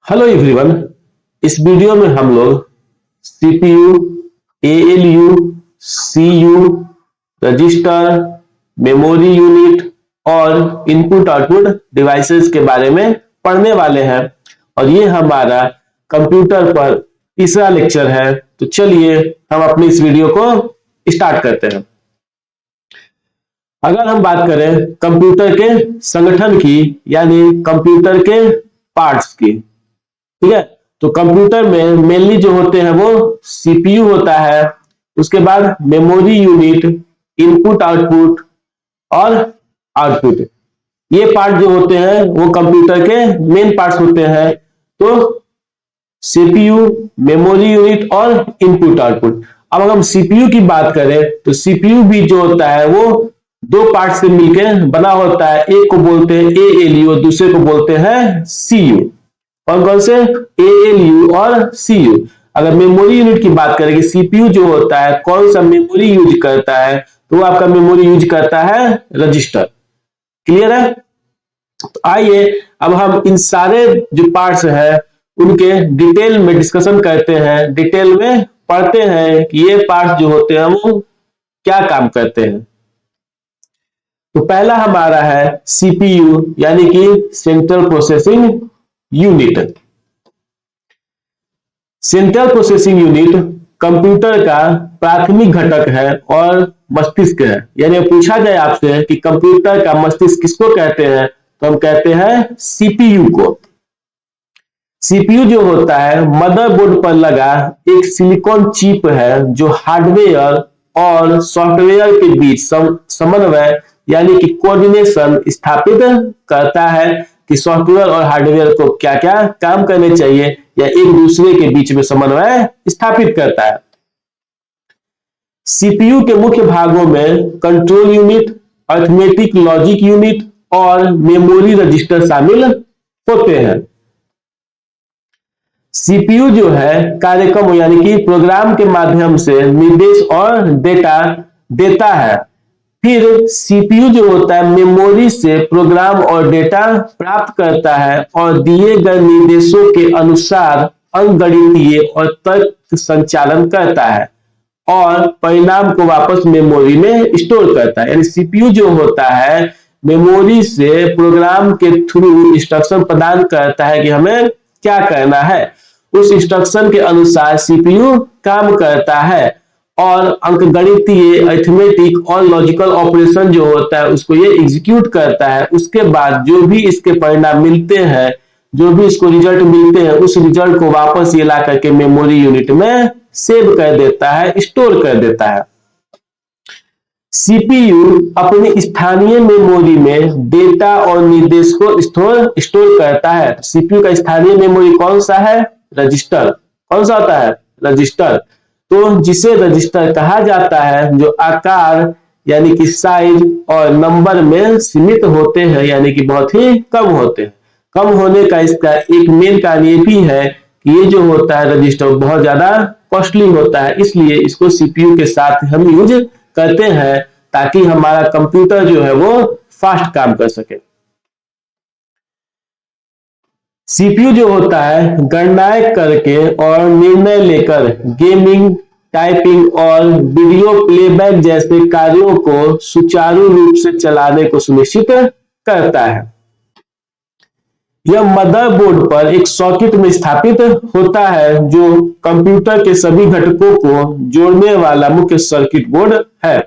Hello everyone. इस video में हम लोग CPU, ALU, CU, register, memory unit और इनपुट आउटपुट डिवाइसेस के बारे में पढ़ने वाले हैं और ये हमारा कंप्यूटर पर तीसरा लेक्चर है। तो चलिए हम अपनी इस वीडियो को स्टार्ट करते हैं। अगर हम बात करें कंप्यूटर के संगठन की यानी कंप्यूटर के पार्ट्स की, ठीक है, तो कंप्यूटर में मेनली जो होते हैं वो सीपीयू होता है, उसके बाद मेमोरी यूनिट, इनपुट आउटपुट और आउटपुट। ये पार्ट जो होते हैं वो कंप्यूटर के मेन पार्ट्स होते हैं। तो सीपीयू, मेमोरी यूनिट और इनपुट आउटपुट। अब अगर हम सीपीयू की बात करें तो सीपीयू भी जो होता है वो दो पार्ट से मिलकर बना होता है। एक को बोलते हैं एएलयू और दूसरे को बोलते हैं सीयू। कौन कौन से? एएलयू और सीयू। अगर मेमोरी यूनिट की बात करें, सीपीयू जो होता है कौन सा मेमोरी यूज करता है, तो वो आपका मेमोरी यूज करता है रजिस्टर। क्लियर है? तो आइए अब हम इन सारे जो पार्ट्स हैं उनके डिटेल में डिस्कशन करते हैं, डिटेल में पढ़ते हैं कि ये पार्ट्स जो होते हैं वो क्या काम करते हैं। तो पहला हमारा है सीपीयू यानी कि central processing unit. Central processing unit computer का प्राथमिक घटक है और मस्तिष्क है। यानी पूछा जाए आपसे कि कंप्यूटर का मस्तिष्क किसको कहते हैं, तो हम कहते हैं सीपीयू को। सीपीयू जो होता है मदरबोर्ड पर लगा एक सिलिकॉन चिप है जो हार्डवेयर और सॉफ्टवेयर के बीच समन्वय यानी कि कोऑर्डिनेशन स्थापित करता है कि सॉफ्टवेयर और हार्डवेयर को क्या क्या काम करने चाहिए या एक दूसरे के बीच में समन्वय स्थापित करता है। सीपीयू के मुख्य भागों में control unit, arithmetic logic unit और मेमोरी रजिस्टर शामिल होते हैं। सीपीयू जो है कार्यक्रम यानी कि प्रोग्राम के माध्यम से निर्देश और डेटा देता है। फिर सीपीयू जो होता है मेमोरी से प्रोग्राम और डेटा प्राप्त करता है और दिए गए निर्देशों के अनुसार अंकगणितीय और तर्क संचालन करता है और परिणाम को वापस मेमोरी में स्टोर करता है। यानी सीपीयू जो होता है मेमोरी से प्रोग्राम के थ्रू इंस्ट्रक्शन प्रदान करता है कि हमें क्या करना है। उस इंस्ट्रक्शन के अनुसार सीपीयू काम करता है और अंकगणितीय, अरिथमेटिक और लॉजिकल ऑपरेशन जो होता है उसको ये एग्जीक्यूट करता है। उसके बाद जो भी इसके परिणाम मिलते हैं, जो भी इसको रिजल्ट मिलते हैं, उस रिजल्ट को वापस ये ला करके मेमोरी यूनिट में सेव कर देता है, स्टोर कर देता है। सीपीयू अपनी स्थानीय मेमोरी में डेटा और निर्देश को स्टोर करता है। सीपीयू का स्थानीय मेमोरी कौन सा है? रजिस्टर। कौन सा होता है? रजिस्टर। तो जिसे रजिस्टर कहा जाता है, जो आकार यानी कि साइज और नंबर में सीमित होते हैं, यानी कि बहुत ही कम होते हैं। कम होने का इसका एक मेन कारण ये भी है कि ये जो होता है रजिस्टर बहुत ज्यादा कॉस्टली होता है, इसलिए इसको सीपीयू के साथ हम यूज करते हैं ताकि हमारा कंप्यूटर जो है वो फास्ट काम कर सके। सीपीयू जो होता है गणनाएं करके और निर्णय लेकर गेमिंग, टाइपिंग और वीडियो प्लेबैक जैसे कार्यों को सुचारू रूप से चलाने को सुनिश्चित करता है। यह मदरबोर्ड पर एक सॉकेट में स्थापित होता है जो कंप्यूटर के सभी घटकों को जोड़ने वाला मुख्य सर्किट बोर्ड है।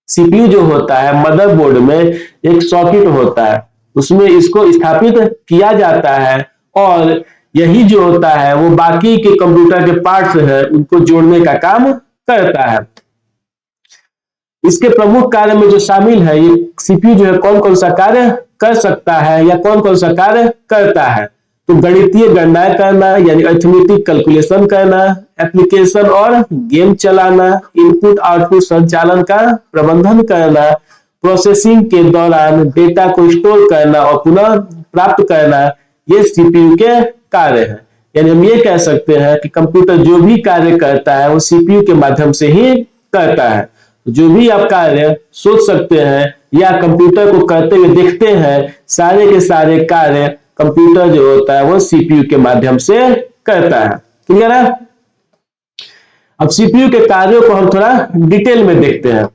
सीपीयू जो होता है मदरबोर्ड में एक सॉकेट होता है, उसमें इसको स्थापित किया जाता है और यही जो होता है वो बाकी के कंप्यूटर के पार्ट्स हैं उनको जोड़ने का काम करता है। इसके प्रमुख कार्य में जो शामिल है, ये सीपीयू जो है कौन कौन सा कार्य कर सकता है या कौन कौन सा कार्य करता है, तो गणितीय गणनाएं करना यानी अरिथमेटिक कैलकुलेशन करना, एप्लीकेशन और गेम चलाना, इनपुट आउटपुट संचालन का प्रबंधन करना, प्रोसेसिंग के दौरान डेटा को स्टोर करना और पुनः प्राप्त करना, ये सीपीयू के कार्य हैं। यानी हम ये कह सकते हैं कि कंप्यूटर जो भी कार्य करता है वो सीपीयू के माध्यम से ही करता है। जो भी आप कार्य सोच सकते हैं या कंप्यूटर को करते हुए देखते हैं, सारे के सारे कार्य कंप्यूटर जो होता है वो सीपीयू के माध्यम से करता है। क्लियर है? अब सीपीयू के कार्यों को हम थोड़ा डिटेल में देखते हैं।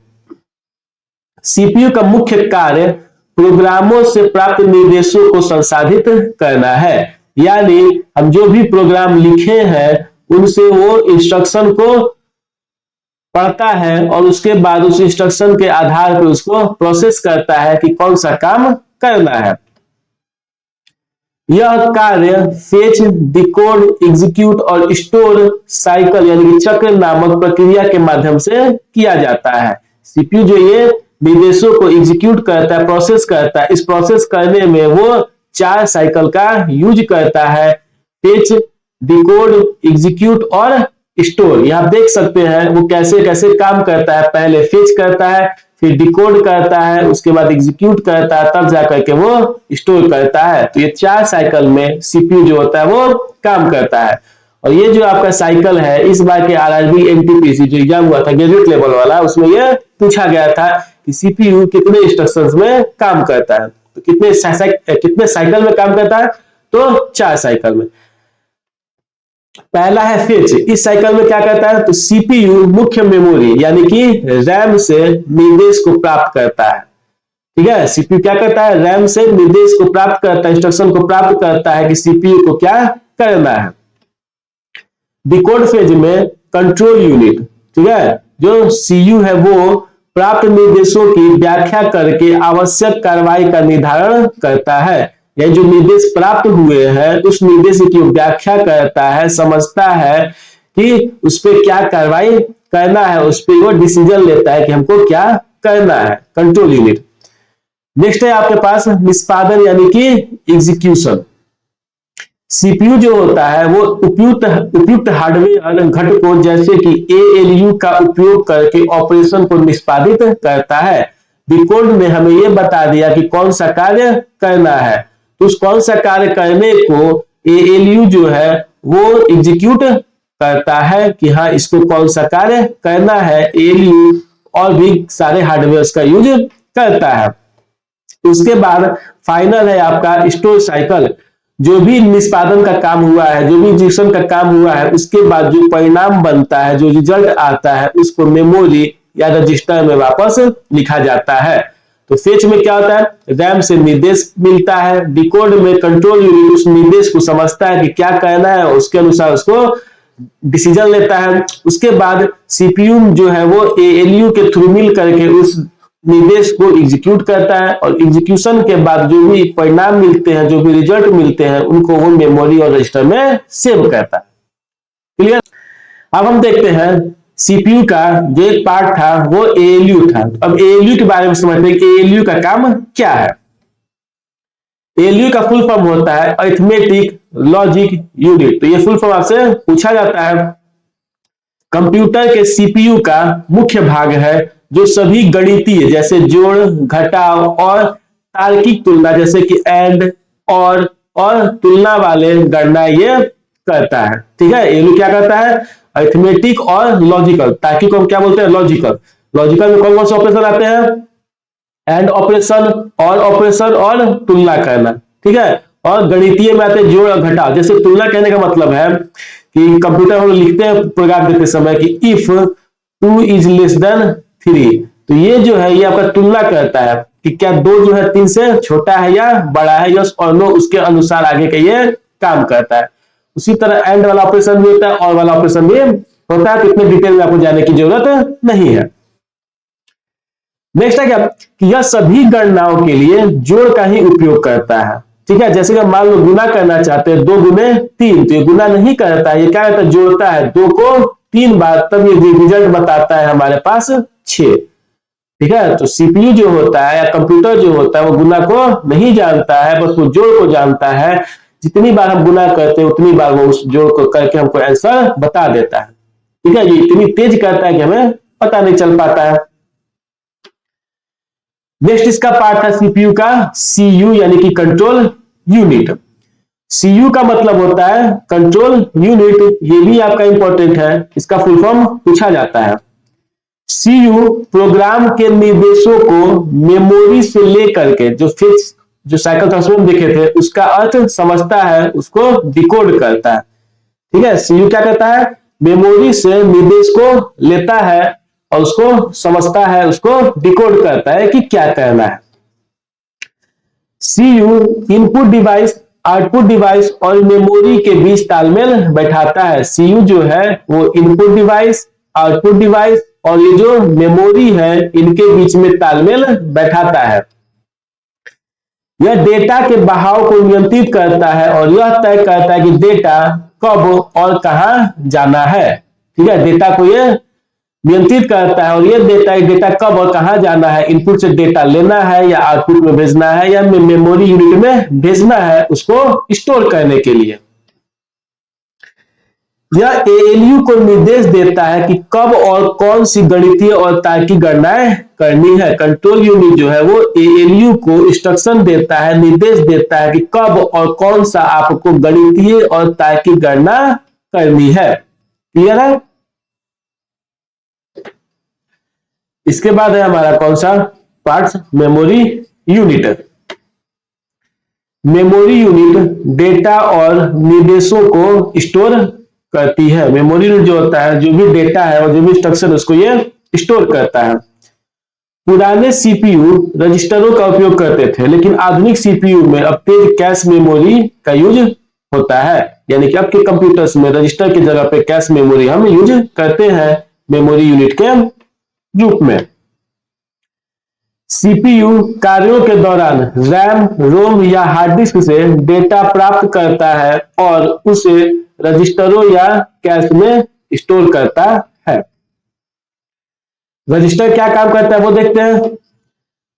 सीपीयू का मुख्य कार्य प्रोग्रामों से प्राप्त निर्देशों को संसाधित करना है, यानी हम जो भी प्रोग्राम लिखे हैं उनसे वो इंस्ट्रक्शन को पढ़ता है और उसके बाद उस इंस्ट्रक्शन के आधार पर उसको प्रोसेस करता है कि कौन सा काम करना है। यह कार्य फेच, डिकोड, एग्जीक्यूट और स्टोर साइकिल यानी कि चक्र नामक प्रक्रिया के माध्यम से किया जाता है। सीपीयू जो ये निर्देशों को एग्जीक्यूट करता है, प्रोसेस करता है, इस प्रोसेस करने में वो 4 साइकिल का यूज करता है। फेच, डिकोड, एग्जीक्यूट और स्टोर। यहां देख सकते हैं वो कैसे कैसे काम करता है। पहले फेच करता है, फिर डिकोड करता है, उसके बाद एग्जीक्यूट करता है, तब जाकर के वो स्टोर करता है। तो ये 4 साइकिल में सीपीयू जो होता है वो काम करता है। और ये जो आपका साइकिल है, इस बार के आरआरबी एनटीपीसी जो एग्जाम हुआ था ग्रेजुएट लेवल वाला, उसमें यह पूछा गया था कि सीपीयू कितने इंस्ट्रक्शंस में काम करता है। तो कितने साइकिल में काम करता है? तो 4 साइकिल में। पहला है फेच। इस साइकिल में क्या करता है? तो सीपीयू मुख्य मेमोरी यानी कि रैम से निर्देश को प्राप्त करता है। ठीक है, सीपीयू क्या करता है? रैम से निर्देश को प्राप्त करता है, इंस्ट्रक्शन को प्राप्त करता है कि सीपीयू को क्या करना है। डिकोड फेज में कंट्रोल यूनिट, ठीक है, जो सीयू है वो प्राप्त निर्देशों की व्याख्या करके आवश्यक कार्रवाई का निर्धारण करता है। यह जो निर्देश प्राप्त हुए हैं उस निर्देश की व्याख्या करता है, समझता है कि उस पर क्या कार्रवाई करना है, उस पर वो डिसीजन लेता है कि हमको क्या करना है। Control unit. नेक्स्ट है आपके पास निष्पादन यानी कि एग्जीक्यूशन। सीपीयू जो होता है वो उपयुक्त हार्डवेयर घटकों जैसे कि एएलयू का उपयोग करके ऑपरेशन को निष्पादित करता है। डिकोड ने हमें यह बता दिया कि कौन सा कार्य करना है, तो उस कौन सा कार्य करने को एएलयू जो है वो एग्जीक्यूट करता है कि हाँ इसको कौन सा कार्य करना है। एएलयू और भी सारे हार्डवेयर का यूज करता है। उसके बाद फाइनल है आपका स्टोर साइकिल। जो भी निष्पादन का काम हुआ है, जो भी एग्जीक्यूशन का काम हुआ है, उसके बाद जो परिणाम बनता है, जो रिजल्ट आता है, उसको मेमोरी या रजिस्टर में वापस लिखा जाता है। तो फेच में क्या होता है? रैम से निर्देश मिलता है। डिकोड में कंट्रोल यूनिट उस निर्देश को समझता है कि क्या करना है और उसके अनुसार उसको डिसीजन लेता है। उसके बाद सीपीयू जो है वो एएलयू के थ्रू मिल करके उस निर्देश को एग्जीक्यूट करता है और एग्जीक्यूशन के बाद जो भी परिणाम मिलते हैं, जो भी रिजल्ट मिलते हैं, उनको वो मेमोरी और रजिस्टर में सेव करता है। क्लियर? अब हम देखते हैं सीपीयू का जो एक पार्ट था वो एएलयू था। अब एएलयू के बारे में समझते हैं कि एएलयू का काम क्या है। एएलयू का फुल फॉर्म होता है अरिथमेटिक लॉजिक यूनिट। तो ये फुल फॉर्म आपसे पूछा जाता है। कंप्यूटर के सीपीयू का मुख्य भाग है जो सभी गणितीय जैसे जोड़, घटाव और तार्किक तुलना जैसे कि एंड और तुलना वाले गणना ये करता है। ठीक है, एएलयू क्या करता है? अरिथमेटिक और लॉजिकल। तार्किक को हम क्या बोलते हैं? लॉजिकल। लॉजिकल में कौन कौन से ऑपरेशन आते हैं? एंड ऑपरेशन और तुलना करना। ठीक है, और गणितीय में आते हैं जोड़ और घटाव। जैसे तुलना कहने का मतलब है कि कंप्यूटर हम लिखते हैं प्रोग्राम देते समय कि इफ 2 इज लेस देन 3, तो ये जो है ये आपका तुलना करता है कि क्या 2 जो है 3 से छोटा है या बड़ा है, यस और नो, उसके अनुसार आगे का ये काम करता है। उसी तरह एंड वाला ऑपरेशन भी होता है और वाला ऑपरेशन भी होता है। तो इतने डिटेल में आपको जाने की जरूरत नहीं है। नेक्स्ट है क्या कि यह सभी गणनाओं के लिए जोड़ का ही उपयोग करता है। ठीक है, जैसे कि मान लो गुना करना चाहते हैं 2 गुने 3, तो ये गुना नहीं करता है, ये क्या करता है? जोड़ता है 2 को 3 बार, तब ये रिजल्ट बताता है हमारे पास 6। ठीक है, तो सीपीयू जो होता है या कंप्यूटर जो होता है वो गुना को नहीं जानता है, बस वो जोड़ को जानता है। जितनी बार हम गुना करते हैं उतनी बार वो उस जोड़ को करके हमको आंसर बता देता है। ठीक है, ये इतनी तेज करता है कि हमें पता नहीं चल पाता है। नेक्स्ट इसका पार्ट है सीपीयू का सीयू यानी कि कंट्रोल यूनिट। सीयू का मतलब होता है कंट्रोल यूनिट। ये भी आपका इंपॉर्टेंट है, इसका फुल फॉर्म पूछा जाता है। सीयू प्रोग्राम के निर्देशों को मेमोरी से लेकर के जो फिक्स जो साइकिल ट्रांसफॉर्म देखे थे उसका अर्थ समझता है, उसको डिकोड करता है। ठीक है, सीयू क्या करता है, मेमोरी से निर्देश को लेता है और उसको समझता है, उसको डिकोड करता है कि क्या करना है। CU input device, output device और मेमोरी के बीच तालमेल बैठाता है। सीयू जो है वो इनपुट डिवाइस, आउटपुट डिवाइस और ये जो मेमोरी है इनके बीच में तालमेल बैठाता है। यह डेटा के बहाव को नियंत्रित करता है और यह तय करता है कि डेटा कब और कहां जाना है। ठीक है, डेटा को यह नियंत्रित करता है और यह देता है डेटा कब और कहां जाना है, इनपुट से डेटा लेना है या आउटपुट में भेजना है या मेमोरी यूनिट में भेजना है उसको स्टोर करने के लिए। यह एएलयू को निर्देश देता है कि कब और कौन सी गणितीय और तार्किक गणनाएं करनी है। कंट्रोल यूनिट जो है वो एएलयू को इंस्ट्रक्शन देता है, निर्देश देता है कि कब और कौन सा आपको गणितीय और तार्किक गणना करनी है। क्लियर है? इसके बाद है हमारा कौन सा part, memory unit. Memory unit data और निर्देशों को स्टोर करती है। मेमोरी यूनिट जो होता है, जो भी डेटा है और जो भी इंस्ट्रक्शन उसको ये स्टोर करता है। पुराने सीपीयू रजिस्टरों का उपयोग करते थे, लेकिन आधुनिक सीपीयू में अब तेज कैश मेमोरी का यूज होता है। यानी कि अब के कंप्यूटर्स में रजिस्टर की जगह पे कैश मेमोरी हम यूज करते हैं मेमोरी यूनिट के रूप में। सीपीयू कार्यों के दौरान रैम, रोम या हार्ड डिस्क से डेटा प्राप्त करता है और उसे रजिस्टरों या कैश में स्टोर करता है। रजिस्टर क्या काम करता है वो देखते हैं।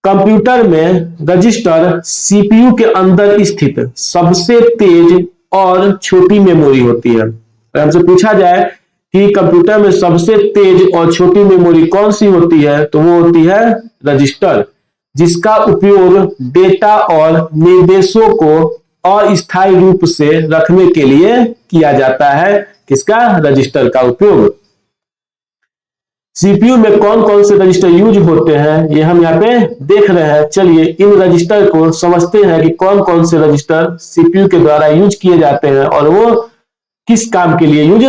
कंप्यूटर में रजिस्टर सीपीयू के अंदर स्थित सबसे तेज और छोटी मेमोरी होती है। अगर हमसे पूछा जाए कि कंप्यूटर में सबसे तेज और छोटी मेमोरी कौन सी होती है, तो वो होती है रजिस्टर, जिसका उपयोग डेटा और निर्देशों को अस्थायी रूप से रखने के लिए किया जाता है। किसका? रजिस्टर का उपयोग। सीपीयू में कौन कौन से रजिस्टर यूज होते हैं ये हम यहाँ पे देख रहे हैं। चलिए इन रजिस्टर को समझते हैं कि कौन कौन से रजिस्टर सीपीयू के द्वारा यूज किए जाते हैं और वो किस काम के लिए यूज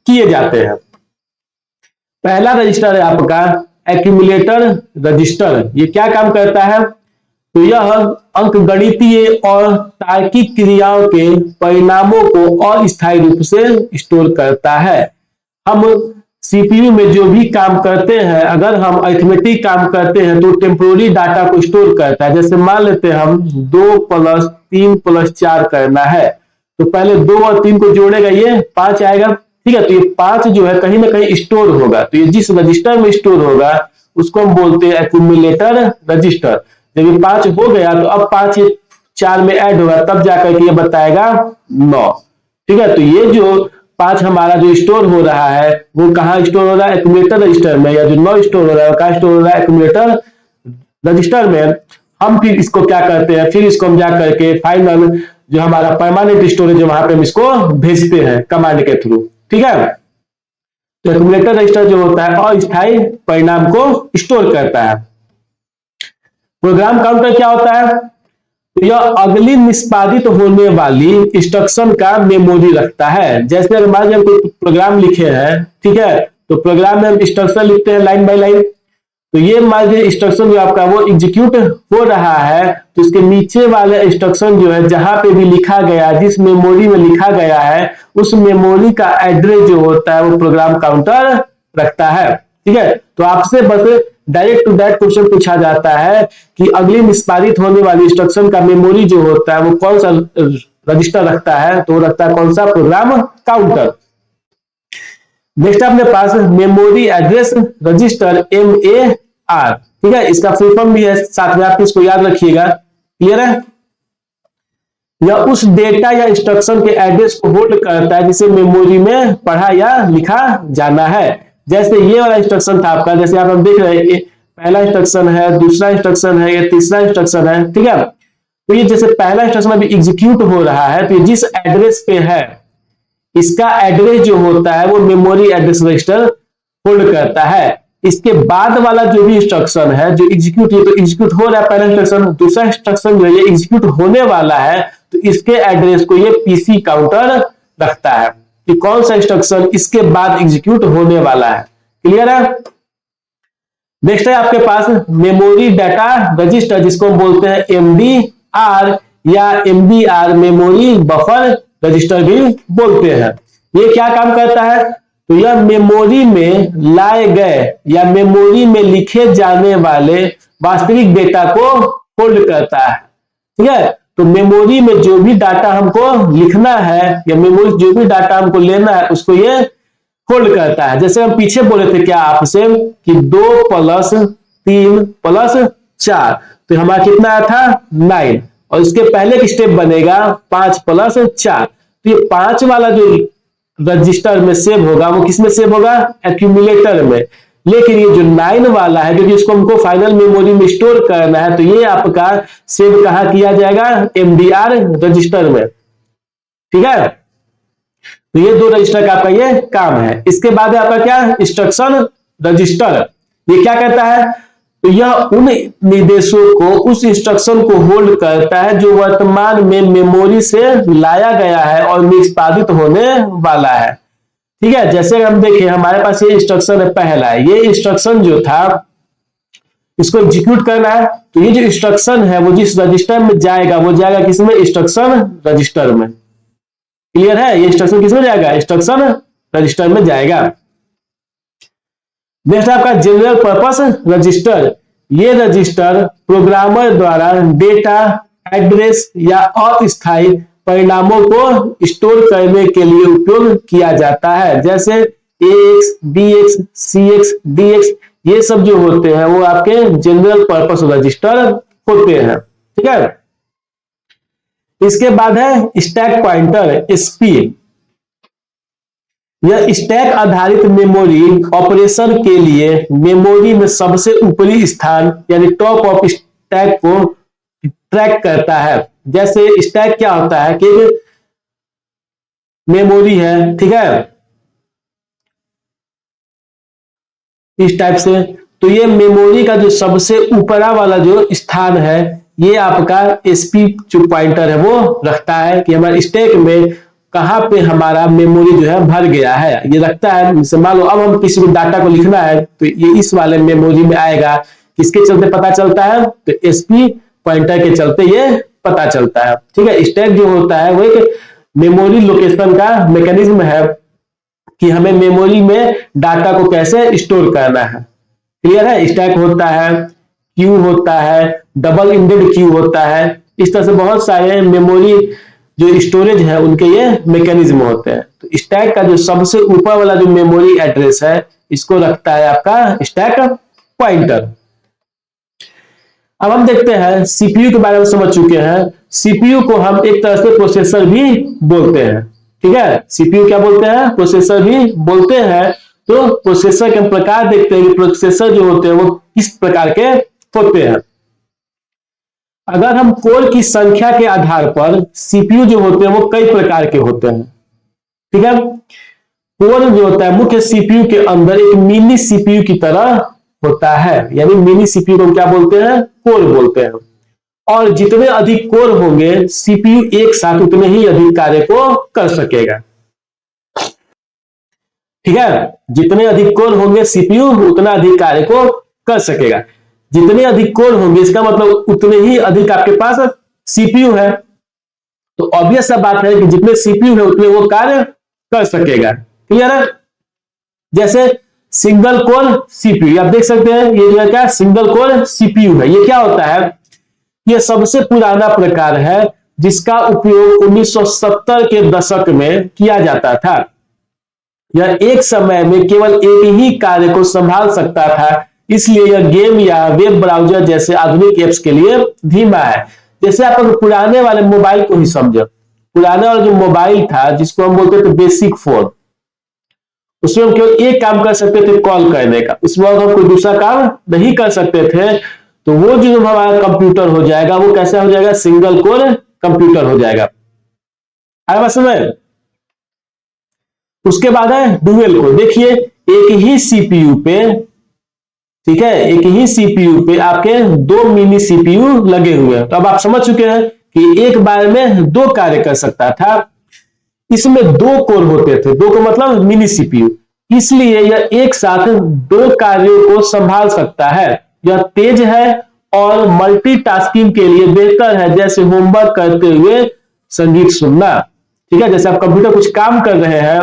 किए जाते हैं। पहला रजिस्टर है आपका एक्यूमुलेटर रजिस्टर। ये क्या काम करता है? तो यह अंकगणितीय और तार्किक क्रियाओं के परिणामों को अस्थायी रूप से स्टोर करता है। हम सीपीयू में जो भी काम करते हैं, अगर हम अरिथमेटिक काम करते हैं तो टेम्पोररी डाटा को स्टोर करता है। जैसे मान लेते हैं हम 2 + 3 + 4 करना है, तो पहले 2 और 3 को जोड़ेगा, ये 5 आएगा। ठीक है, तो ये 5 जो है कहीं ना कहीं स्टोर होगा। तो ये जिस रजिस्टर में स्टोर होगा उसको हम बोलते हैं एक्यूमुलेटर रजिस्टर। जब ये 5 हो गया तो अब 5 ये 4 में ऐड होगा, तब जाकर के ये बताएगा 9। ठीक है, तो ये जो 5 हमारा जो स्टोर हो रहा है वो कहाँ स्टोर हो रहा है? एक्यूमुलेटर रजिस्टर में। या जो 9 स्टोर हो रहा है कहाँ स्टोर हो रहा है? एक्यूमुलेटर रजिस्टर में। हम फिर इसको क्या करते हैं, फिर इसको हम जा करके फाइनल जो हमारा परमानेंट स्टोरेज है वहां पे हम इसको भेजते हैं कमांड के थ्रू। ठीक है, तो एक्यूमुलेटर रजिस्टर जो होता है अस्थायी परिणाम को स्टोर करता है। प्रोग्राम काउंटर क्या होता है? तो यह अगली निष्पादित होने वाली इंस्ट्रक्शन का मेमोरी रखता है। जैसे अगर मान लीजिए हम कोई प्रोग्राम लिखे हैं, ठीक है, तो प्रोग्राम में हम इंस्ट्रक्शन लिखते हैं लाइन बाय लाइन। तो ये मान लीजिए इंस्ट्रक्शन जो आपका वो एग्जीक्यूट हो रहा है, तो इसके नीचे वाले इंस्ट्रक्शन जो है जहां पे भी लिखा गया है, जिस मेमोरी में लिखा गया है, उस मेमोरी का एड्रेस जो होता है वो प्रोग्राम काउंटर रखता है। ठीक है, तो आपसे बस डायरेक्ट टू डायरेक्ट क्वेश्चन पूछा जाता है कि अगली निष्पादित होने वाली इंस्ट्रक्शन का मेमोरी जो होता है वो कौन सा रजिस्टर रखता है, तो रखता है कौन सा? Program counter. नेक्स्ट अपने पास मेमोरी एड्रेस रजिस्टर MAR। ठीक है, इसका फुल फॉर्म भी है, साथ में आप इसको याद रखिएगा। क्लियर है? यह उस डेटा या इंस्ट्रक्शन के एड्रेस को होल्ड करता है जिसे मेमोरी में पढ़ा या लिखा जाना है। जैसे ये वाला इंस्ट्रक्शन था आपका, जैसे आप हम देख रहे हैं, पहला इंस्ट्रक्शन है, दूसरा इंस्ट्रक्शन है, ये तीसरा इंस्ट्रक्शन है। ठीक है, तो ये जैसे पहला इंस्ट्रक्शन अभी एग्जीक्यूट हो रहा है, तो जिस एड्रेस पे है इसका एड्रेस जो होता है वो मेमोरी एड्रेस रजिस्टर होल्ड करता है। इसके बाद वाला जो भी इंस्ट्रक्शन है जो एग्जीक्यूट, ये तो एग्जीक्यूट हो रहा है पहला इंस्ट्रक्शन, दूसरा इंस्ट्रक्शन जो है ये एग्जीक्यूट होने वाला है, तो इसके एड्रेस को ये पीसी काउंटर रखता है कि कौन सा इंस्ट्रक्शन इसके बाद एग्जीक्यूट होने वाला है। क्लियर है? नेक्स्ट है आपके पास मेमोरी डाटा रजिस्टर, जिसको हम बोलते हैं एमडीआर या एमबीआर, मेमोरी बफर रजिस्टर भी बोलते हैं। ये क्या काम करता है? तो यह मेमोरी में लाए गए या मेमोरी में लिखे जाने वाले वास्तविक डेटा को होल्ड करता है। ठीक है, तो मेमोरी में जो भी डाटा हमको लिखना है या मेमोरी जो भी डाटा हमको लेना है उसको ये होल्ड करता है। जैसे हम पीछे बोले थे क्या आपसे कि 2 + 3 + 4, तो हमारा कितना आया था 9, और इसके पहले एक स्टेप बनेगा 5 + 4, तो ये 5 वाला जो रजिस्टर में सेव होगा वो किस में सेव होगा? एक्यूमुलेटर में। लेकिन ये जो 9 वाला है, क्योंकि इसको हमको फाइनल मेमोरी में स्टोर करना है, तो ये आपका सेव कहां किया जाएगा? एमडीआर रजिस्टर में। ठीक है, तो ये 2 रजिस्टर का आपका ये काम है। इसके बाद है आपका क्या? Instruction register. ये क्या करता है? तो यह उन निर्देशों को, उस इंस्ट्रक्शन को होल्ड करता है जो वर्तमान में मेमोरी से लाया गया है और निष्पादित होने वाला है। ठीक है, जैसे हम देखें हमारे पास ये इंस्ट्रक्शन है पहला, ये इंस्ट्रक्शन जो था इसको एग्जीक्यूट करना है, तो ये जो इंस्ट्रक्शन है वो जिस रजिस्टर में जाएगा वो जाएगा किसमें? इंस्ट्रक्शन रजिस्टर में। क्लियर है? ये इंस्ट्रक्शन किसमें जाएगा? इंस्ट्रक्शन रजिस्टर में जाएगा। नेक्स्ट आपका जनरल पर्पस रजिस्टर। ये रजिस्टर प्रोग्रामर द्वारा डेटा, एड्रेस या अस्थायी परिणामों को स्टोर करने के लिए उपयोग किया जाता है। जैसे AX, BX, CX, DX, ये सब जो होते हैं वो आपके जनरल पर्पस रजिस्टर होते हैं। ठीक है, इसके बाद है स्टैक पॉइंटर, SP। यह स्टैक आधारित मेमोरी ऑपरेशन के लिए मेमोरी में सबसे ऊपरी स्थान यानी टॉप ऑफ स्टैक को ट्रैक करता है। जैसे स्टैक क्या होता है कि मेमोरी है, ठीक है, इस टाइप से, तो ये मेमोरी का जो सबसे ऊपरा वाला जो स्थान है ये आपका SP जो पॉइंटर है वो रखता है कि हमारे स्टैक में कहां पे हमारा मेमोरी जो है भर गया है, ये रखता है। जैसे मान लो अब हम किसी को डाटा को लिखना है तो ये इस वाले मेमोरी में आएगा। किसके चलते पता चलता है? तो SP पॉइंटर के चलते ये पता चलता है। ठीक है, स्टैक जो होता है वो एक मेमोरी लोकेशन का मैकेनिज्म है कि हमें मेमोरी में डाटा को कैसे स्टोर करना है। क्लियर है? स्टैक होता है, क्यू होता है, डबल इंडेड क्यू होता है, इस तरह से बहुत सारे मेमोरी जो स्टोरेज है उनके ये मैकेनिज्म होते हैं। तो स्टैक का जो सबसे ऊपर वाला जो मेमोरी एड्रेस है इसको रखता है आपका स्टैक पॉइंटर। अब हम देखते हैं सीपीयू के बारे में समझ चुके हैं। सीपीयू को हम एक तरह से प्रोसेसर भी बोलते हैं। ठीक है, सीपीयू क्या बोलते हैं? प्रोसेसर भी बोलते हैं। तो प्रोसेसर के प्रकार देखते हैं कि प्रोसेसर जो होते हैं वो किस प्रकार के होते हैं। अगर हम कोर की संख्या के आधार पर सीपीयू जो होते हैं वो कई प्रकार के होते हैं। ठीक है, कोर जो होता है मुख्य सीपीयू के अंदर एक मिनी सीपीयू की तरह होता है, यानी मिनी सीपीयू को क्या बोलते हैं? कोर बोलते हैं। और जितने अधिक कोर होंगे सीपीयू एक साथ उतने ही अधिक कार्य को कर सकेगा। ठीक है, जितने अधिक कोर होंगे सीपीयू उतना अधिक कार्य को कर सकेगा। जितने अधिक कोर होंगे इसका मतलब उतने ही अधिक आपके पास सीपीयू है। तो ऑब्वियस सा बात है कि जितने सीपीयू है उतने वो कार्य कर सकेगा। क्लियर है? जैसे सिंगल कोर सीपीयू आप देख सकते हैं, ये जो है क्या सिंगल कोर सीपीयू है। ये क्या होता है? ये सबसे पुराना प्रकार है जिसका उपयोग 1970 के दशक में किया जाता था। यह एक समय में केवल एक ही कार्य को संभाल सकता था, इसलिए यह गेम या वेब ब्राउजर जैसे आधुनिक एप्स के लिए धीमा है। जैसे आप पुराने वाले मोबाइल को ही समझो, पुराने वाला जो मोबाइल था जिसको हम बोलते थे बेसिक फोन, उसमें हम केवल एक काम कर सकते थे कॉल करने का, उसमें हम कोई दूसरा काम नहीं कर सकते थे। तो वो जो हमारा कंप्यूटर हो जाएगा वो कैसा हो जाएगा? सिंगल कोर कंप्यूटर हो जाएगा। आया समझ? उसके बाद है डुअल कोर। देखिए एक ही सीपीयू पे ठीक है, एक ही सीपीयू पे आपके दो मिनी सीपीयू लगे हुए हैं। तो अब आप समझ चुके हैं कि एक बार में दो कार्य कर सकता था। इसमें दो कोर होते थे, दो को मतलब मिनी सीपीयू, इसलिए यह एक साथ दो कार्यों को संभाल सकता है। यह तेज है और मल्टीटास्किंग के लिए बेहतर है, जैसे होमवर्क करते हुए संगीत सुनना। ठीक है, जैसे आप कंप्यूटर कुछ काम कर रहे हैं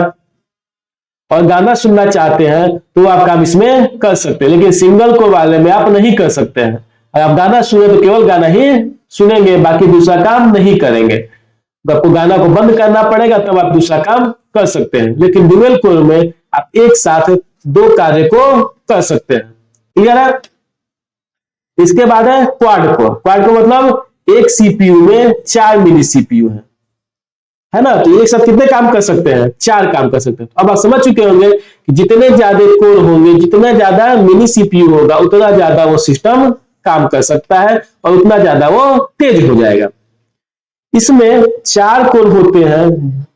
और गाना सुनना चाहते हैं तो आप काम इसमें कर सकते हैं, लेकिन सिंगल कोर वाले में आप नहीं कर सकते हैं। अगर आप गाना सुने तो केवल गाना ही सुनेंगे, बाकी दूसरा काम नहीं करेंगे। तो आपको गाना को बंद करना पड़ेगा, तब आप दूसरा काम कर सकते हैं। लेकिन डुअल कोर में आप एक साथ दो कार्य को कर सकते हैं। क्लियर है? इसके बाद है क्वाड कोर। क्वाड कोर मतलब एक सीपीयू में चार मिनी सीपीयू है ना, तो एक साथ कितने काम कर सकते हैं? चार काम कर सकते हैं। अब आप समझ चुके होंगे कि जितने ज्यादा कोर होंगे, जितना ज्यादा मिनी सीपीयू होगा, उतना ज्यादा वो सिस्टम काम कर सकता है और उतना ज्यादा वो तेज हो जाएगा। इसमें चार कोर होते हैं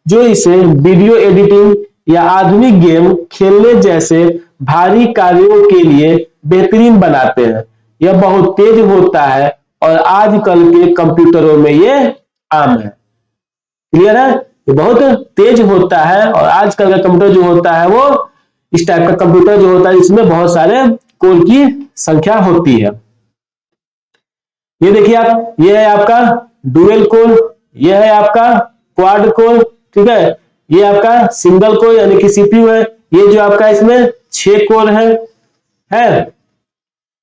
जो इसे वीडियो एडिटिंग या आधुनिक गेम खेलने जैसे भारी कार्यों के लिए बेहतरीन बनाते हैं। यह बहुत तेज होता है और आजकल के कंप्यूटरों में ये आम है। क्लियर है? ये बहुत तेज होता है और आजकल का कंप्यूटर जो होता है वो इस टाइप का कंप्यूटर जो होता है, इसमें बहुत सारे कोर की संख्या होती है। ये देखिए आप, ये है आपका डुअल कोर, ये है आपका क्वाड कोर। ठीक है, ये आपका सिंगल कोर यानी कि सीपीयू है। ये जो आपका इसमें 6 कोर है,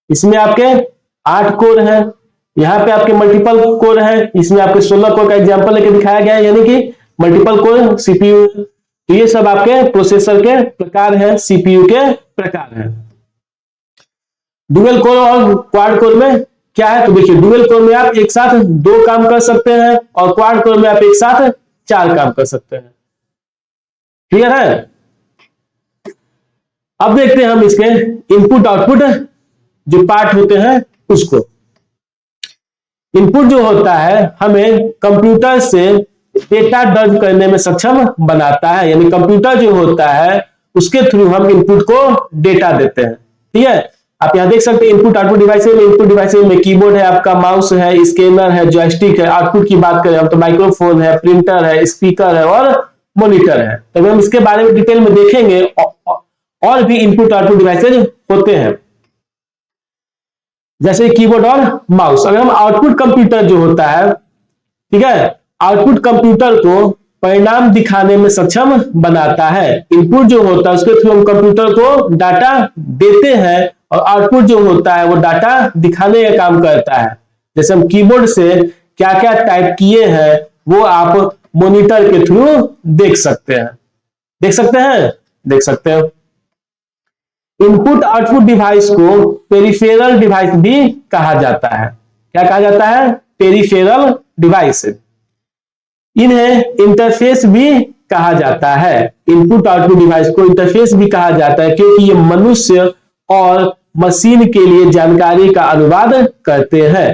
इसमें आपके 8 कोर है। यहाँ पे आपके मल्टीपल कोर है, इसमें आपके 16 कोर का एग्जांपल लेके दिखाया गया है, यानी कि मल्टीपल कोर सीपीयू। तो ये सब आपके प्रोसेसर के प्रकार है, सीपीयू के प्रकार है। डुअल कोर और क्वाड कोर में क्या है? तो देखिए, डुअल कोर में आप एक साथ दो काम कर सकते हैं और क्वाड कोर में आप एक साथ 4 काम कर सकते हैं। क्लियर है? अब देखते हैं हम इसके इनपुट आउटपुट जो पार्ट होते हैं उसको। इनपुट जो होता है हमें कंप्यूटर से डेटा दर्ज करने में सक्षम बनाता है, यानी कंप्यूटर जो होता है उसके थ्रू हम इनपुट को डेटा देते हैं। ठीक है, आप यहां देख सकते हैं इनपुट आउटपुट डिवाइसेज में, इनपुट डिवाइसेज में कीबोर्ड है, आपका माउस है, स्कैनर है, जॉयस्टिक है। आउटपुट की बात करें हम तो माइक्रोफोन है, प्रिंटर है, स्पीकर है और मॉनिटर है। तो हम इसके बारे में डिटेल में देखेंगे। और भी इनपुट आउटपुट डिवाइसेज होते हैं जैसे कीबोर्ड और माउस। अगर हम आउटपुट कंप्यूटर जो होता है, ठीक है, आउटपुट कंप्यूटर को परिणाम दिखाने में सक्षम बनाता है। इनपुट जो होता है उसके थ्रू हम कंप्यूटर को डाटा देते हैं और आउटपुट जो होता है वो डाटा दिखाने का काम करता है। जैसे हम कीबोर्ड से क्या क्या टाइप किए हैं वो आप मॉनिटर के थ्रू देख सकते हैं। देख सकते हैं? देख सकते हैं। इनपुट आउटपुट डिवाइस को पेरिफेरल डिवाइस भी कहा जाता है। क्या कहा जाता है? Peripheral device. इन्हें इंटरफेस भी कहा जाता है। इनपुट आउटपुट डिवाइस को इंटरफेस भी कहा जाता है क्योंकि ये मनुष्य और मशीन के लिए जानकारी का अनुवाद करते हैं।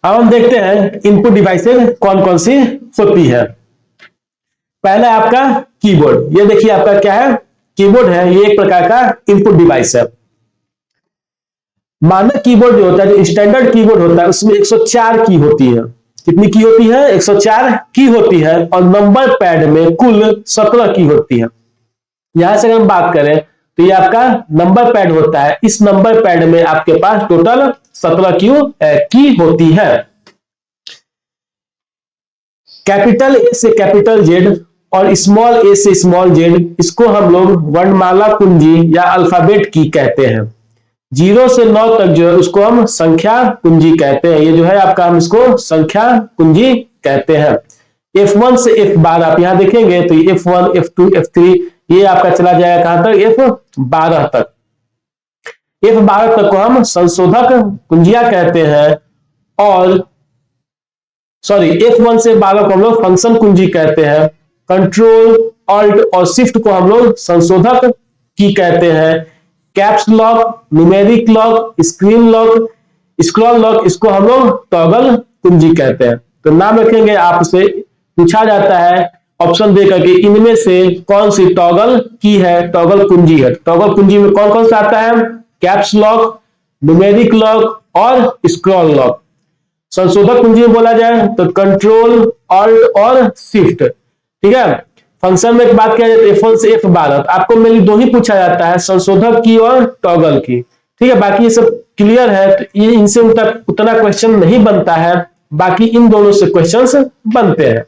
अब हम देखते हैं इनपुट डिवाइसेज कौन कौन सी होती है। पहला है आपका कीबोर्ड। ये देखिए आपका क्या है? कीबोर्ड है। ये एक प्रकार का इनपुट डिवाइस है। मानक कीबोर्ड जो होता है, स्टैंडर्ड कीबोर्ड होता है, उसमें 104 की होती है। कितनी की होती है? 104 की होती है। और नंबर पैड में कुल 17 की होती है। यहां से हम बात करें तो ये आपका नंबर पैड होता है। इस नंबर पैड में आपके पास टोटल 17 की होती है। कैपिटल ए से कैपिटल जेड और स्मॉल ए से स्मॉल जेड, इसको हम लोग वर्णमाला कुंजी या अल्फाबेट की कहते हैं। 0 से 9 तक जो है उसको हम संख्या कुंजी कहते हैं। ये जो है आपका, हम इसको संख्या कुंजी कहते हैं। F1 से F12 आप यहां देखेंगे तो F1, F2, F3 ये आपका चला जाएगा कहां तक? F12 तक। F12 तक को हम संशोधक कुंजिया कहते हैं और F1 से 12 को हम लोग फंक्शन कुंजी कहते हैं। कंट्रोल, ऑल्ट और शिफ्ट को हम लोग संशोधक की कहते हैं। Caps lock, numeric lock, screen lock, scroll lock, इसको हम लोग टॉगल कुंजी कहते हैं। तो नाम रखेंगे, आपसे पूछा जाता है ऑप्शन दे करके इनमें से कौन सी टॉगल की है, टॉगल कुंजी है। टॉगल कुंजी में कौन कौन सा आता है, कैप्स लॉक, न्यूमेरिक लॉक और स्क्रॉल लॉक। संशोधक कुंजी में बोला जाए तो कंट्रोल, ऑल्ट और शिफ्ट। ठीक है, फंक्शन में बात किया जाए तो F1 से F12, आपको मेनली दो ही पूछा जाता है, संशोधक की और टॉगल की। ठीक है, बाकी ये सब क्लियर है, तो ये इनसे उतना क्वेश्चन नहीं बनता है, बाकी इन दोनों से क्वेश्चंस बनते हैं।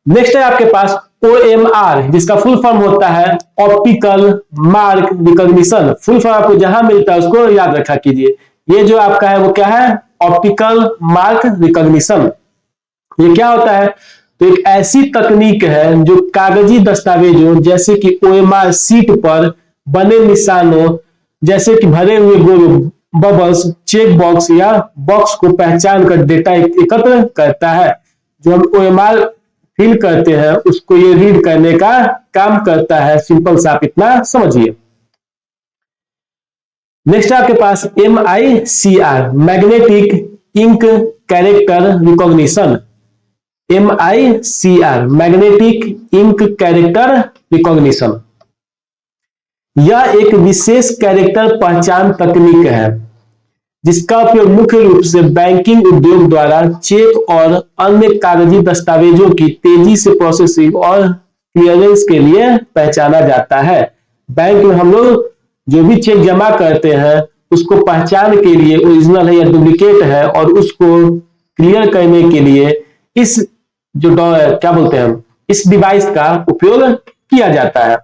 नेक्स्ट है आपके पास OMR, जिसका फुल फॉर्म होता है optical mark recognition. Full form आपको जहां मिलता है उसको याद रखा कीजिए। ये जो आपका है वो क्या है, ऑप्टिकल मार्क रिकॉग्निशन। ये क्या होता है, तो एक ऐसी तकनीक है जो कागजी दस्तावेजों जैसे कि OMR सीट पर बने निशानों जैसे कि भरे हुए गोल बबल्स, चेक बॉक्स या बॉक्स को पहचान कर डेटा एकत्र करता है। जो हम OMR फिल करते हैं उसको ये रीड करने का काम करता है। सिंपल सा आप इतना समझिए। नेक्स्ट आपके पास MICR, magnetic ink character recognition. MICR, magnetic ink character recognition. यह एक विशेष कैरेक्टर पहचान तकनीक है जिसका उपयोग मुख्य रूप से बैंकिंग उद्योग द्वारा चेक और अन्य कागजी दस्तावेजों की तेजी से प्रोसेसिंग और क्लियरेंस के लिए पहचाना जाता है। बैंक में हम लोग जो भी चेक जमा करते हैं उसको पहचान के लिए ओरिजिनल है या डुप्लीकेट है, और उसको क्लियर करने के लिए इस जो क्या बोलते हैं इस डिवाइस का उपयोग किया जाता है।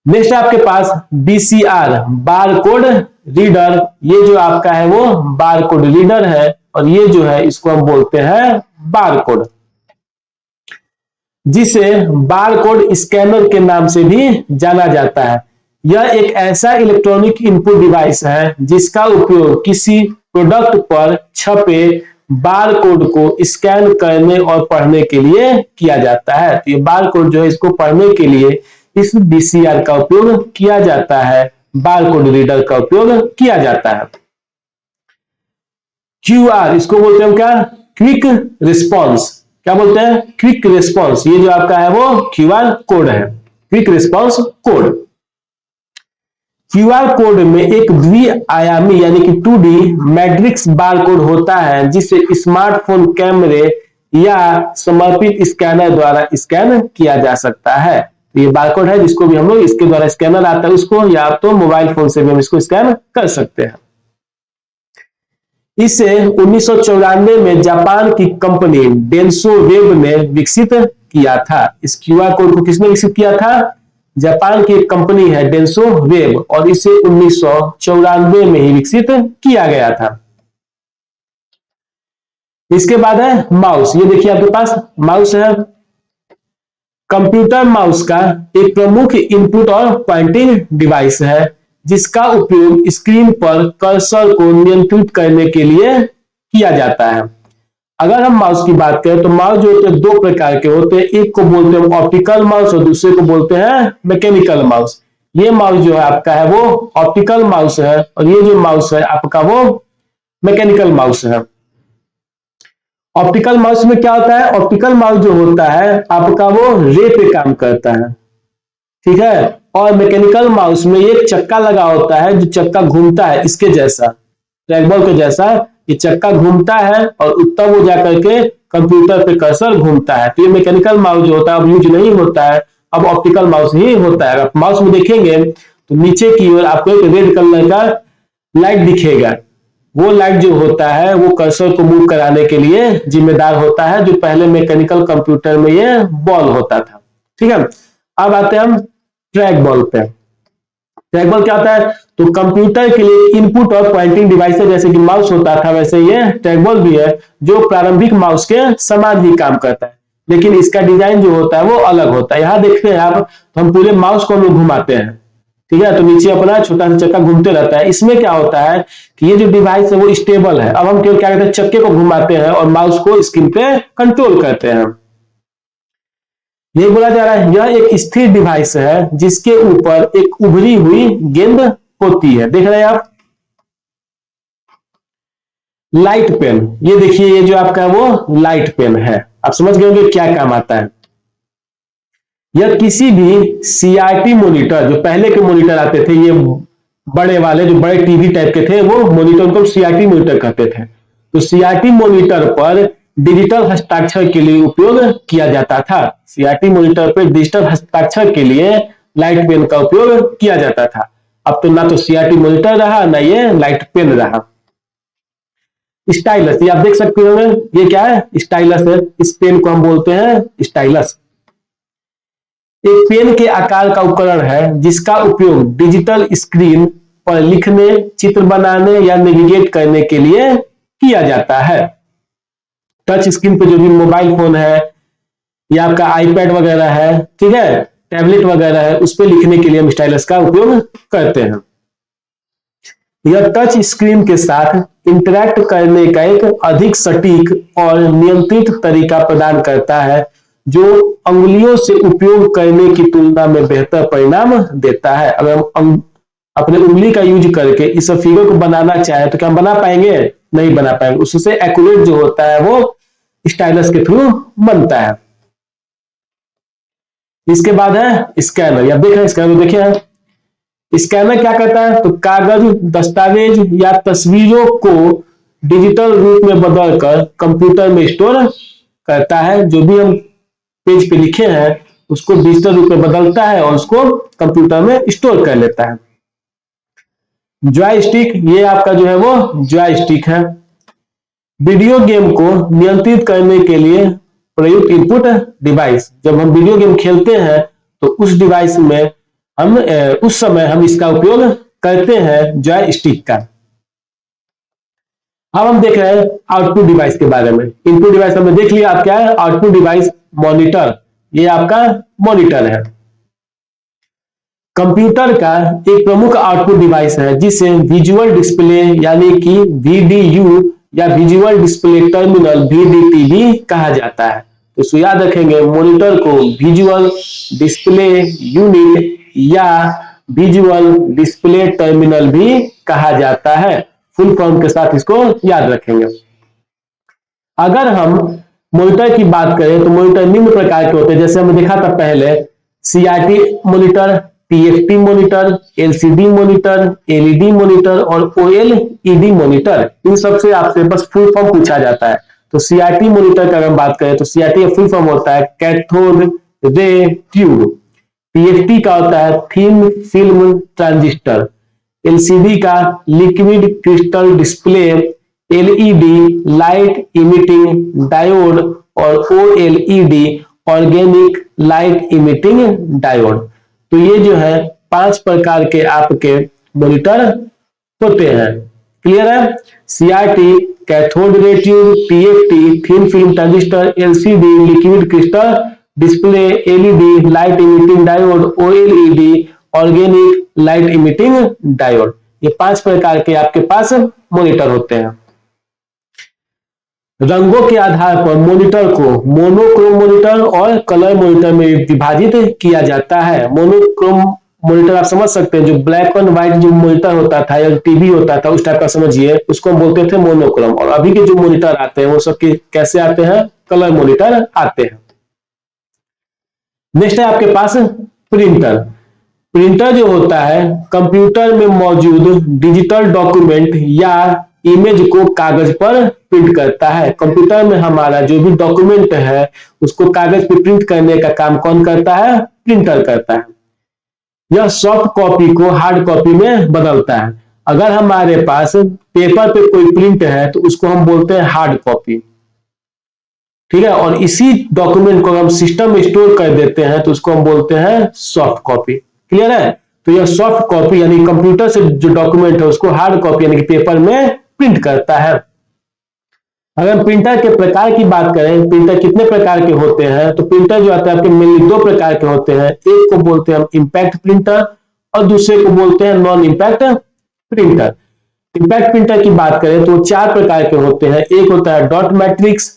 नेक्स्ट आपके पास BCR, बार कोड रीडर। ये जो आपका है वो बार कोड रीडर है, और ये जो है इसको हम बोलते हैं बार कोड, जिसे बार कोड स्कैनर के नाम से भी जाना जाता है। यह एक ऐसा इलेक्ट्रॉनिक इनपुट डिवाइस है जिसका उपयोग किसी प्रोडक्ट पर छपे बार कोड को स्कैन करने और पढ़ने के लिए किया जाता है। तो ये बार कोड जो है इसको पढ़ने के लिए इस BCR का उपयोग किया जाता है, बार कोड रीडर का उपयोग किया जाता है। QR, इसको बोलते हैं क्या, क्विक रिस्पॉन्स। क्या बोलते हैं, क्विक रिस्पॉन्स। ये जो आपका है वो QR कोड है, quick response code. QR code में एक द्विआयामी यानी कि 2D मैट्रिक्स बार कोड होता है जिसे स्मार्टफोन कैमरे या समर्पित स्कैनर द्वारा स्कैन किया जा सकता है। ये बारकोड है जिसको भी हम लोग इसके द्वारा स्कैनर आता है उसको, या आप तो मोबाइल फोन से भी हम इसको स्कैन कर सकते हैं। इसे 1994 में जापान की कंपनी डेंसो वेब ने विकसित किया था। इस QR कोड को किसने विकसित किया था, जापान की एक कंपनी है डेंसो वेब, और इसे 1994 में ही विकसित किया गया था। इसके बाद है माउस। ये देखिए आपके पास माउस है। कंप्यूटर माउस का एक प्रमुख इनपुट और पॉइंटिंग डिवाइस है जिसका उपयोग स्क्रीन पर कर्सर को नियंत्रित करने के लिए किया जाता है। अगर हम माउस की बात करें तो माउस जो होते हैं दो प्रकार के होते हैं, एक को बोलते हैं ऑप्टिकल माउस और दूसरे को बोलते हैं मैकेनिकल माउस। ये माउस जो है आपका है वो ऑप्टिकल माउस है, और ये जो माउस है आपका वो मैकेनिकल माउस है। ऑप्टिकल माउस में क्या होता है, ऑप्टिकल माउस जो होता है आपका वो रे पे काम करता है, ठीक है। और मैकेनिकल माउस में एक चक्का लगा होता है जो चक्का घूमता है, इसके जैसा ट्रैकबॉल के जैसा ये चक्का घूमता है, और तब वो जाकर के कंप्यूटर पे कर्सर घूमता है। तो ये मैकेनिकल माउस जो होता है अब यूज नहीं होता है, अब ऑप्टिकल माउस ही होता है। आप माउस में देखेंगे तो नीचे की ओर आपको एक रेड कलर का लाइट दिखेगा, वो लाइट जो होता है वो कर्सर को मूव कराने के लिए जिम्मेदार होता है, जो पहले मैकेनिकल कंप्यूटर में ये बॉल होता था, ठीक है। अब आते हैं हम ट्रैक बॉल पे। ट्रैक बॉल क्या होता है, तो कंप्यूटर के लिए इनपुट और पॉइंटिंग डिवाइस है, जैसे कि माउस होता था वैसे ये ट्रैक बॉल भी है, जो प्रारंभिक माउस के समान ही काम करता है, लेकिन इसका डिजाइन जो होता है वो अलग होता है। यहां देखते हैं आप, तो हम पूरे माउस को हम लोग घुमाते हैं, ठीक है, तो नीचे अपना छोटा सा चक्का घूमते रहता है। इसमें क्या होता है कि ये जो डिवाइस है वो स्टेबल है। अब हम केवल क्या करते हैं, चक्के को घुमाते हैं और माउस को स्क्रीन पे कंट्रोल करते हैं। ये बोला जा रहा है यह एक स्थिर डिवाइस है जिसके ऊपर एक उभरी हुई गेंद होती है, देख रहे हैं आप। लाइट पेन, ये देखिए ये जो आपका वो लाइट पेन है, आप समझ गए होंगे क्या काम आता है। यह किसी भी सीआरटी मॉनिटर, जो पहले के मॉनिटर आते थे ये बड़े वाले जो बड़े टीवी टाइप के थे, वो मॉनिटर को सीआरटी मॉनिटर कहते थे। तो सीआरटी मॉनिटर पर डिजिटल हस्ताक्षर के लिए उपयोग किया जाता था। सीआरटी मॉनिटर पर डिजिटल हस्ताक्षर के लिए लाइट पेन का उपयोग किया जाता था। अब तो ना तो सीआरटी मॉनिटर रहा ना ये लाइट पेन रहा। स्टाइलस, ये आप देख सकते हो, ये क्या है, स्टाइलस है, इस पेन को हम बोलते हैं स्टाइलस। एक पेन के आकार का उपकरण है जिसका उपयोग डिजिटल स्क्रीन पर लिखने, चित्र बनाने या नेविगेट करने के लिए किया जाता है। टच स्क्रीन पे जो भी मोबाइल फोन है या आपका आईपैड वगैरह है, ठीक है, टैबलेट वगैरह है, उस पर लिखने के लिए हम स्टाइलस का उपयोग करते हैं। यह टच स्क्रीन के साथ इंटरैक्ट करने का एक अधिक सटीक और नियंत्रित तरीका प्रदान करता है, जो अंगुलियों से उपयोग करने की तुलना में बेहतर परिणाम देता है। अगर हम अपने उंगली का यूज करके इस फिगर को बनाना चाहे तो क्या हम बना पाएंगे? नहीं बना पाएंगे। उससे एक्यूरेट जो होता है वो स्टाइलस के थ्रू बनता है। इसके बाद है स्कैनर, या देख रहे हैं स्कैनर, देखिए स्कैनर क्या करता है, तो कागज, दस्तावेज या तस्वीरों को डिजिटल रूप में बदलकर कंप्यूटर में स्टोर करता है। जो भी हम पेज पे लिखे हैं उसको डिजिटल रूप में बदलता है और उसको कंप्यूटर में स्टोर कर लेता है। जॉयस्टिक, ये आपका जो है वो जॉयस्टिक है। वीडियो गेम को नियंत्रित करने के लिए प्रयुक्त इनपुट डिवाइस। जब हम वीडियो गेम खेलते हैं तो उस डिवाइस में हम उस समय हम इसका उपयोग करते हैं जॉयस्टिक का। अब हम देख रहे हैं आउटपुट डिवाइस के बारे में। इनपुट डिवाइस हमने देख लिया, आप क्या है, आउटपुट डिवाइस मॉनिटर, ये आपका मॉनिटर है। कंप्यूटर का एक प्रमुख आउटपुट डिवाइस है जिसे विजुअल डिस्प्ले यानी कि वीडीयू या विजुअल डिस्प्ले टर्मिनल वीडीटी भी कहा जाता है। तो इसको याद रखेंगे, मॉनिटर को विजुअल डिस्प्ले यूनिट या विजुअल डिस्प्ले टर्मिनल भी कहा जाता है। फुल फॉर्म के साथ इसको याद रखेंगे। अगर हम मॉनिटर की बात करें तो मॉनिटर निम्न प्रकार के होते हैं, जैसे हमने देखा था पहले, CRT monitor, TFT monitor, LCD monitor, LED monitor और ओएलईडी मॉनिटर। इन सबसे आपसे बस फुल फॉर्म पूछा जाता है। तो सीआरटी मॉनिटर का अगर हम बात करें तो सीआरटी का फुल फॉर्म होता है कैथोड रे ट्यूब। टीएफटी का होता है थिन फिल्म ट्रांजिस्टर। एलसीडी का liquid crystal display, LED light emitting diode और OLED organic light emitting diode. तो ये जो है 5 प्रकार के आपके मॉनिटर होते हैं। क्लियर है? CRT cathode ray tube, TFT thin film transistor, LCD liquid crystal display, LED light emitting diode, OLED organic light emitting diode. ये 5 प्रकार के आपके पास मॉनिटर होते हैं। रंगों के आधार पर मॉनिटर को मोनोक्रोम मॉनिटर और कलर मॉनिटर में विभाजित किया जाता है। मोनोक्रोम मॉनिटर आप समझ सकते हैं, जो ब्लैक एंड व्हाइट जो मॉनिटर होता था या टीवी होता था उस टाइप का समझिए, उसको हम बोलते थे मोनोक्रोम। और अभी के जो मॉनिटर आते हैं वो सब कैसे आते हैं? कलर मॉनिटर आते हैं। नेक्स्ट है आपके पास प्रिंटर। प्रिंटर जो होता है कंप्यूटर में मौजूद डिजिटल डॉक्यूमेंट या इमेज को कागज पर प्रिंट करता है। कंप्यूटर में हमारा जो भी डॉक्यूमेंट है उसको कागज पर प्रिंट करने का काम कौन करता है? प्रिंटर करता है। यह सॉफ्ट कॉपी को हार्ड कॉपी में बदलता है। अगर हमारे पास पेपर पे कोई प्रिंट है तो उसको हम बोलते हैं हार्ड कॉपी, ठीक है। और इसी डॉक्यूमेंट को हम सिस्टम में स्टोर कर देते हैं तो उसको हम बोलते हैं सॉफ्ट कॉपी। क्लियर है? तो यह सॉफ्ट कॉपी यानी कंप्यूटर से जो डॉक्यूमेंट है उसको हार्ड कॉपी यानी कि पेपर में प्रिंट करता है। अगर हम प्रिंटर के प्रकार की बात करें, प्रिंटर कितने प्रकार के होते हैं, तो प्रिंटर जो आता है आपके मेनली 2 प्रकार के होते हैं। एक को बोलते हैं हम इंपैक्ट प्रिंटर और दूसरे को बोलते हैं non impact printer. Impact printer की बात करें तो 4 प्रकार के होते हैं। एक होता है डॉट मैट्रिक्स,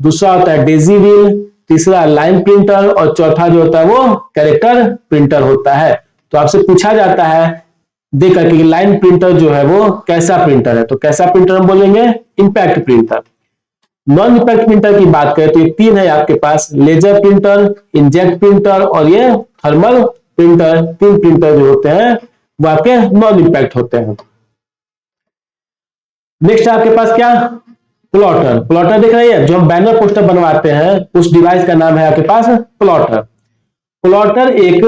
दूसरा होता है डेजी व्हील, तीसरा लाइन प्रिंटर और चौथा जो होता है वो कैरेक्टर प्रिंटर होता है। तो आपसे पूछा जाता है देख करके लाइन प्रिंटर जो है वो कैसा प्रिंटर है, तो कैसा प्रिंटर हम बोलेंगे? Impact printer. Non impact printer की बात करें तो ये तीन है आपके पास, लेजर प्रिंटर, इंजेक्ट प्रिंटर और ये थर्मल प्रिंटर। तीन प्रिंटर जो होते हैं वो आपके नॉन इंपैक्ट होते हैं। नेक्स्ट आपके पास क्या, प्लॉटर। प्लॉटर दिख रही है, जो हम बैनर पोस्टर बनवाते हैं उस डिवाइस का नाम है आपके पास प्लॉटर। प्लॉटर एक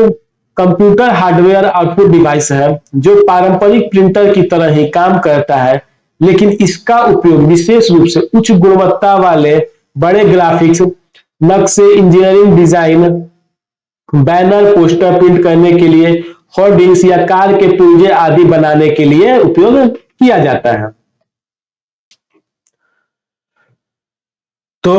कंप्यूटर हार्डवेयर आउटपुट डिवाइस है जो पारंपरिक प्रिंटर की तरह ही काम करता है, लेकिन इसका उपयोग विशेष रूप से उच्च गुणवत्ता वाले बड़े ग्राफिक्स, नक्शे, engineering design, banner poster print करने के लिए, होर्डिंग्स या कार के पुर्जे आदि बनाने के लिए उपयोग किया जाता है। तो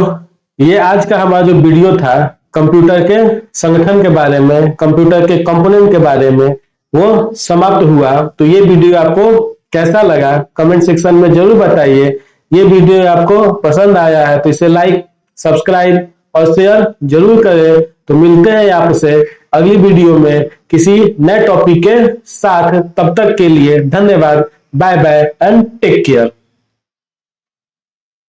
ये आज का हमारा जो वीडियो था कंप्यूटर के संगठन के बारे में, कंप्यूटर के कंपोनेंट के बारे में, वो समाप्त हुआ। तो ये वीडियो आपको कैसा लगा कमेंट सेक्शन में जरूर बताइए। ये वीडियो आपको पसंद आया है तो इसे लाइक, सब्सक्राइब और शेयर जरूर करें। तो मिलते हैं आपसे अगली वीडियो में किसी नए टॉपिक के साथ। तब तक के लिए धन्यवाद, bye bye and take care.